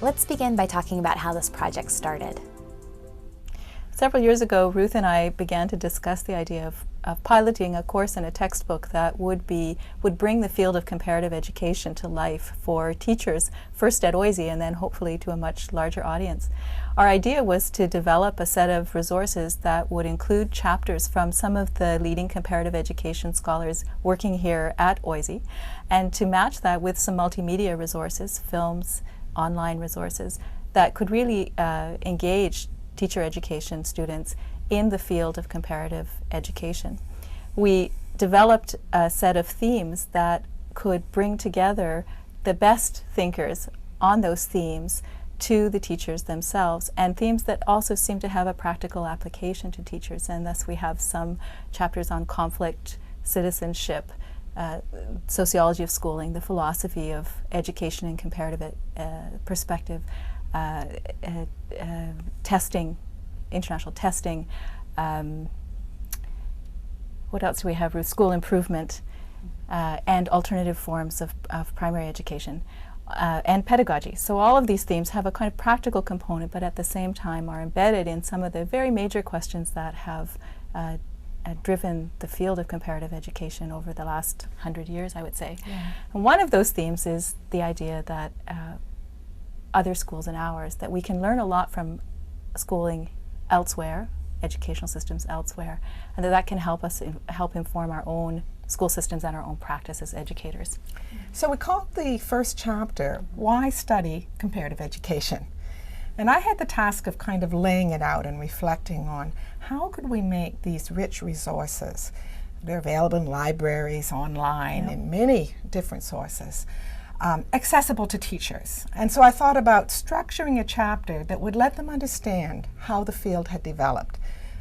Let's begin by talking about how this project started. Several years ago, Ruth and I began to discuss the idea of piloting a course and a textbook that would bring the field of comparative education to life for teachers, first at OISE and then hopefully to a much larger audience. Our idea was to develop a set of resources that would include chapters from some of the leading comparative education scholars working here at OISE, and to match that with some multimedia resources, films, online resources, that could really engage teacher education students in the field of comparative education. We developed a set of themes that could bring together the best thinkers on those themes to the teachers themselves, and themes that also seem to have a practical application to teachers, and thus we have some chapters on conflict, citizenship, sociology of schooling, the philosophy of education in comparative perspective, testing, international testing. What else do we have, Ruth? School improvement and alternative forms of primary education and pedagogy. So all of these themes have a kind of practical component, but at the same time are embedded in some of the very major questions that have driven the field of comparative education over the last 100 years, I would say. Yeah. And one of those themes is the idea that other schools and ours, that we can learn a lot from schooling elsewhere, educational systems elsewhere, and that can help us help inform our own school systems and our own practice as educators. So we called the first chapter, Why Study Comparative Education? And I had the task of kind of laying it out and reflecting on how could we make these rich resources, they're available in libraries, online, in many different sources, accessible to teachers. And so I thought about structuring a chapter that would let them understand how the field had developed.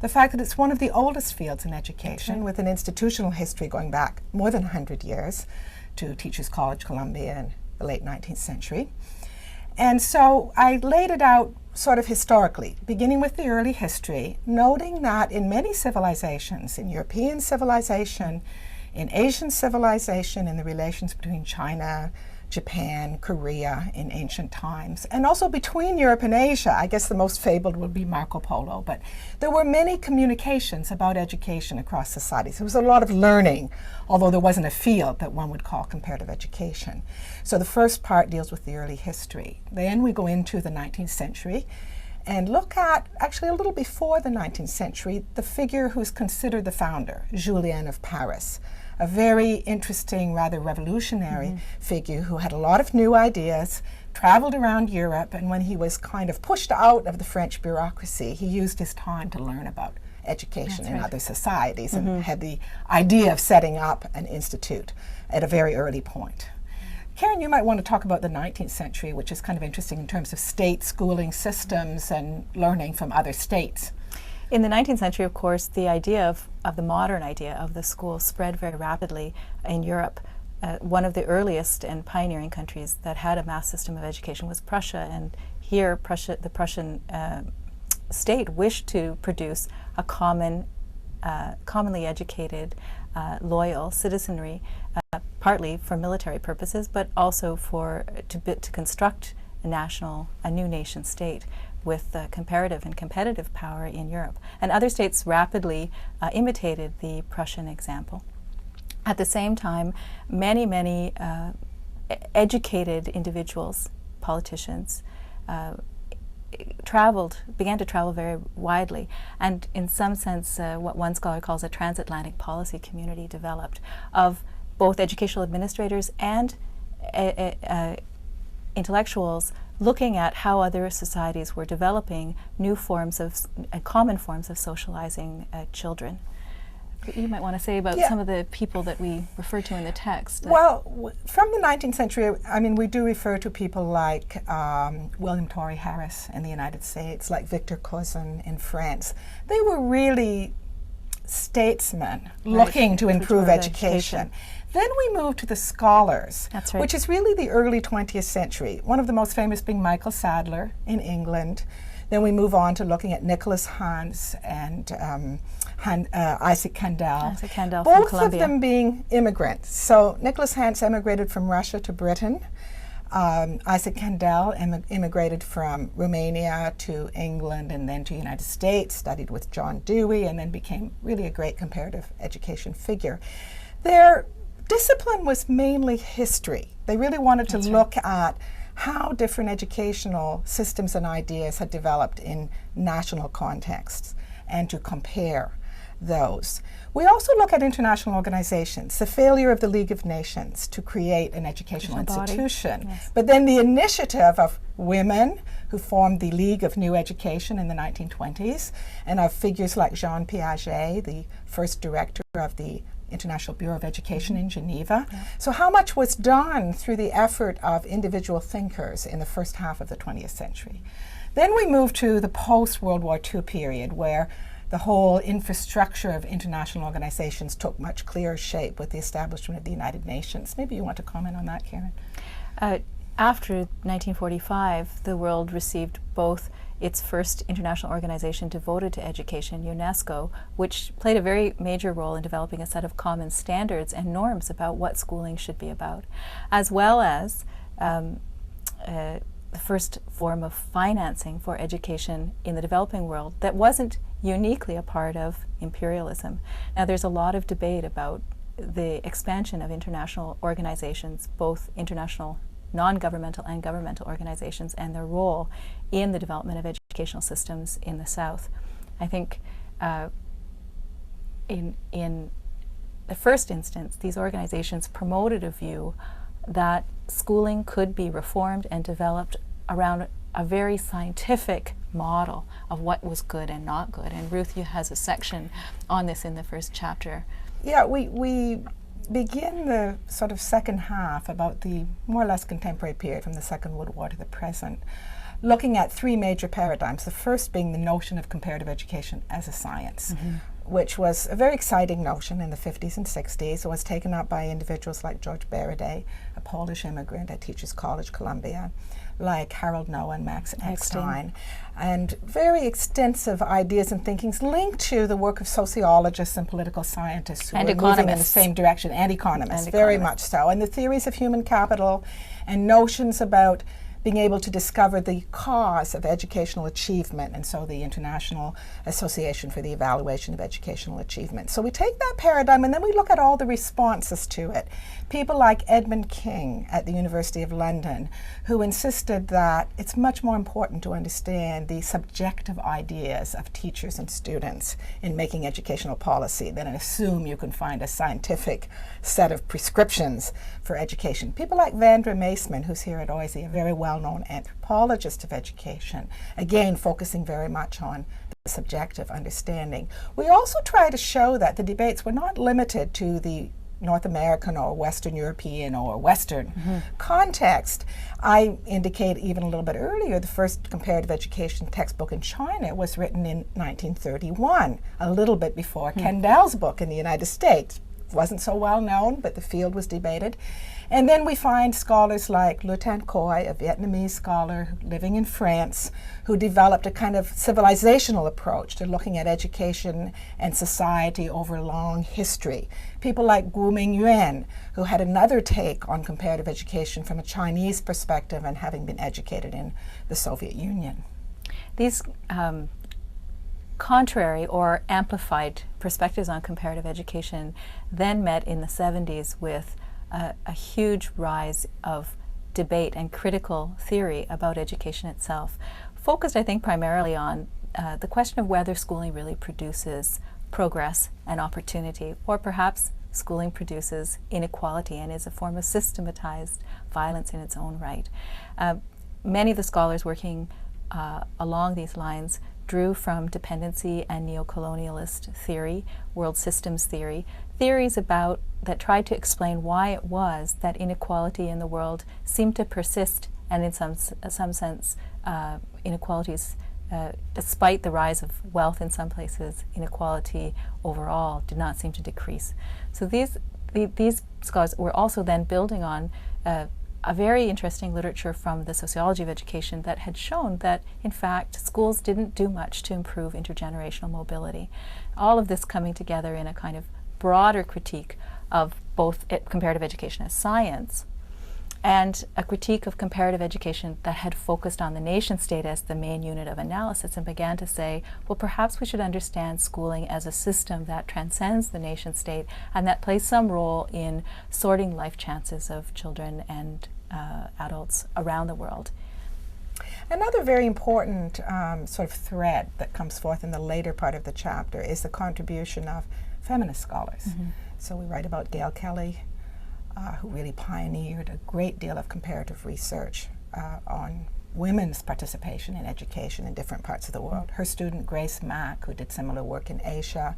The fact that it's one of the oldest fields in education, with an institutional history going back more than 100 years to Teachers College, Columbia in the late 19th century. And so I laid it out sort of historically, beginning with the early history, noting that in many civilizations, in European civilization, in Asian civilization, in the relations between China, Japan, Korea in ancient times, and also between Europe and Asia. I guess the most fabled would be Marco Polo, but there were many communications about education across societies. There was a lot of learning, although there wasn't a field that one would call comparative education. So the first part deals with the early history. Then we go into the 19th century and look at, actually a little before the 19th century, the figure who's considered the founder, Julian of Paris. A very interesting, rather revolutionary figure who had a lot of new ideas, traveled around Europe, and when he was kind of pushed out of the French bureaucracy, he used his time to learn about education in other societies and had the idea of setting up an institute at a very early point. Karen, you might want to talk about the 19th century, which is kind of interesting in terms of state schooling systems and learning from other states. In the 19th century, of course, the idea of the modern idea of the school spread very rapidly in Europe. One of the earliest and pioneering countries that had a mass system of education was Prussia, and here the Prussian state wished to produce a commonly educated, loyal citizenry, partly for military purposes, but also to construct a new nation state with comparative and competitive power in Europe. And other states rapidly imitated the Prussian example. At the same time, many educated individuals, politicians, began to travel very widely, and in some sense what one scholar calls a transatlantic policy community developed of both educational administrators and intellectuals looking at how other societies were developing new forms of, common forms of socializing children. You might want to say about some of the people that we refer to in the text. Well, from the 19th century, I mean, we do refer to people like William Torrey Harris in the United States, like Victor Cousin in France. They were really statesmen looking to improve education. Then we move to the scholars, which is really the early 20th century. One of the most famous being Michael Sadler in England. Then we move on to looking at Nicholas Hans and Isaac Kandel. Both of them being immigrants. So Nicholas Hans emigrated from Russia to Britain. Isaac Kandel immigrated from Romania to England and then to the United States, studied with John Dewey, and then became really a great comparative education figure. Their discipline was mainly history. They really wanted to look at how different educational systems and ideas had developed in national contexts and to compare those. We also look at international organizations, the failure of the League of Nations to create an educational institution, but then the initiative of women who formed the League of New Education in the 1920s, and of figures like Jean Piaget, the first director of the International Bureau of Education in Geneva. So how much was done through the effort of individual thinkers in the first half of the 20th century? Then we move to the post-World War II period, where the whole infrastructure of international organizations took much clearer shape with the establishment of the United Nations. Maybe you want to comment on that, Karen? After 1945, the world received both its first international organization devoted to education, UNESCO, which played a very major role in developing a set of common standards and norms about what schooling should be about, as well as the first form of financing for education in the developing world that wasn't uniquely a part of imperialism. Now, there's a lot of debate about the expansion of international organizations, both international non-governmental and governmental organizations, and their role in the development of educational systems in the South. I think in the first instance, these organizations promoted a view that schooling could be reformed and developed around a very scientific model of what was good and not good. And Ruth, you has a section on this in the first chapter. Yeah, we begin the sort of second half, about the more or less contemporary period from the Second World War to the present, looking at three major paradigms. The first being the notion of comparative education as a science, which was a very exciting notion in the 50s and 60s. It was taken up by individuals like George Beraday, a Polish immigrant at Teachers College, Columbia, like Harold Noah and Max Eckstein, and very extensive ideas and thinkings linked to the work of sociologists and political scientists who were moving in the same direction, and economists, very much so. And the theories of human capital and notions about being able to discover the cause of educational achievement, and so the International Association for the Evaluation of Educational Achievement. So we take that paradigm and then we look at all the responses to it. People like Edmund King at the University of London, who insisted that it's much more important to understand the subjective ideas of teachers and students in making educational policy than assume you can find a scientific set of prescriptions for education. People like Vandra Maceman, who's here at OISE, a very well-known anthropologist of education, again focusing very much on the subjective understanding. We also try to show that the debates were not limited to the North American or Western European or Western context. I indicate even a little bit earlier, the first comparative education textbook in China was written in 1931, a little bit before Kandel's book in the United States. Wasn't so well known, but the field was debated. And then we find scholars like Le Tan Coy, a Vietnamese scholar living in France, who developed a kind of civilizational approach to looking at education and society over a long history. People like Guo Mingyuan, who had another take on comparative education from a Chinese perspective and having been educated in the Soviet Union. These contrary or amplified perspectives on comparative education then met in the 70s with a huge rise of debate and critical theory about education itself, focused, I think, primarily on the question of whether schooling really produces progress and opportunity, or perhaps schooling produces inequality and is a form of systematized violence in its own right. Many of the scholars working along these lines drew from dependency and neocolonialist theory, world systems theory, theories about that tried to explain why it was that inequality in the world seemed to persist, and in some sense inequalities, despite the rise of wealth in some places, inequality overall did not seem to decrease. So these scholars were also then building on a very interesting literature from the sociology of education that had shown that, in fact, schools didn't do much to improve intergenerational mobility. All of this coming together in a kind of broader critique of both comparative education as science and a critique of comparative education that had focused on the nation state as the main unit of analysis, and began to say, well, perhaps we should understand schooling as a system that transcends the nation state and that plays some role in sorting life chances of children and adults around the world. Another very important sort of thread that comes forth in the later part of the chapter is the contribution of feminist scholars. So we write about Gail Kelly, who really pioneered a great deal of comparative research on women's participation in education in different parts of the world. Her student Grace Mack, who did similar work in Asia.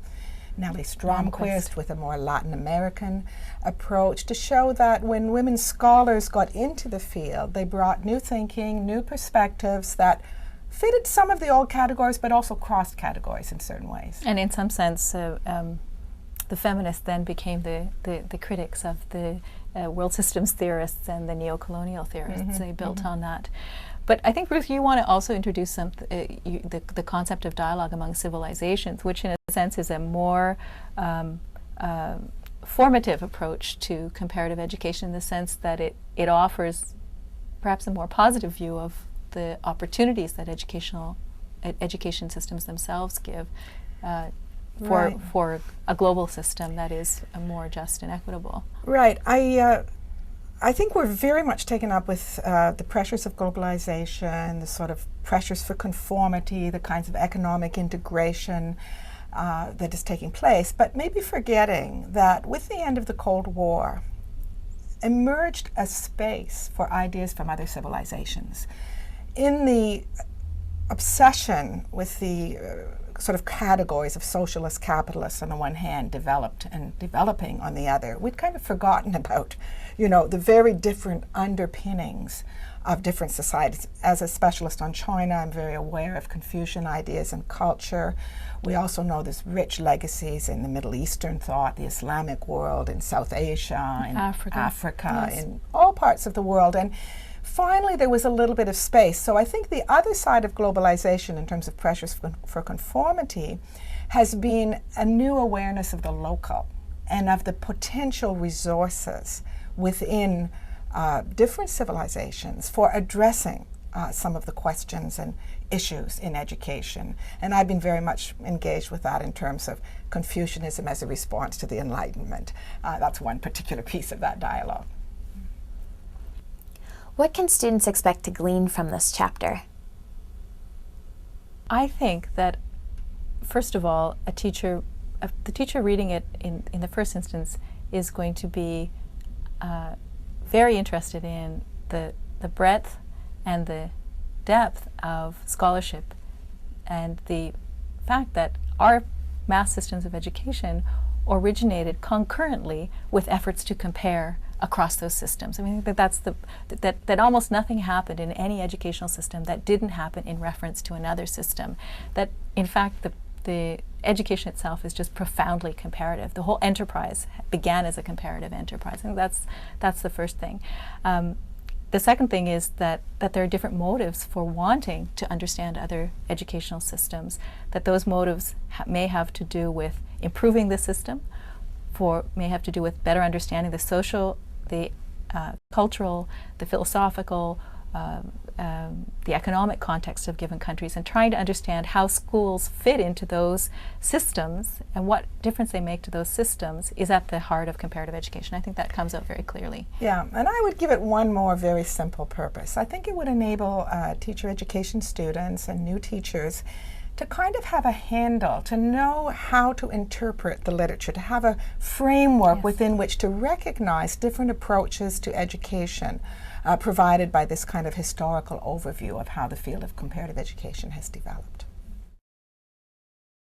Nellie Stromquist with a more Latin American approach to show that when women scholars got into the field, they brought new thinking, new perspectives that fitted some of the old categories but also crossed categories in certain ways. And in some sense, the feminists then became the critics of the world systems theorists and the neo-colonial theorists. They built on that. But I think, Ruth, you want to also introduce the concept of dialogue among civilizations, which in a sense is a more formative approach to comparative education, in the sense that it offers perhaps a more positive view of the opportunities that education systems themselves give for a global system that is more just and equitable. Right. I think we're very much taken up with the pressures of globalization, the sort of pressures for conformity, the kinds of economic integration that is taking place, but maybe forgetting that with the end of the Cold War emerged a space for ideas from other civilizations. In the obsession with the sort of categories of socialist capitalists on the one hand, developed and developing on the other, we'd kind of forgotten about, the very different underpinnings of different societies. As a specialist on China, I'm very aware of Confucian ideas and culture. We also know there's rich legacies in the Middle Eastern thought, the Islamic world, in South Asia, in Africa, yes, in all parts of the world. And finally, there was a little bit of space. So I think the other side of globalization in terms of pressures for conformity has been a new awareness of the local and of the potential resources within different civilizations for addressing some of the questions and issues in education. And I've been very much engaged with that in terms of Confucianism as a response to the Enlightenment. That's one particular piece of that dialogue. What can students expect to glean from this chapter? I think that, first of all, the teacher reading it in the first instance is going to be very interested in the breadth and the depth of scholarship and the fact that our mass systems of education originated concurrently with efforts to compare across those systems. I mean, that almost nothing happened in any educational system that didn't happen in reference to another system. That, in fact, the education itself is just profoundly comparative. The whole enterprise began as a comparative enterprise. I think that's the first thing. The second thing is that there are different motives for wanting to understand other educational systems, that those motives may have to do with improving the system, may have to do with better understanding the social, the cultural, the philosophical, the economic context of given countries, and trying to understand how schools fit into those systems and what difference they make to those systems is at the heart of comparative education. I think that comes out very clearly. Yeah, and I would give it one more very simple purpose. I think it would enable teacher education students and new teachers to kind of have a handle, to know how to interpret the literature, to have a framework, yes, within which to recognize different approaches to education provided by this kind of historical overview of how the field of comparative education has developed.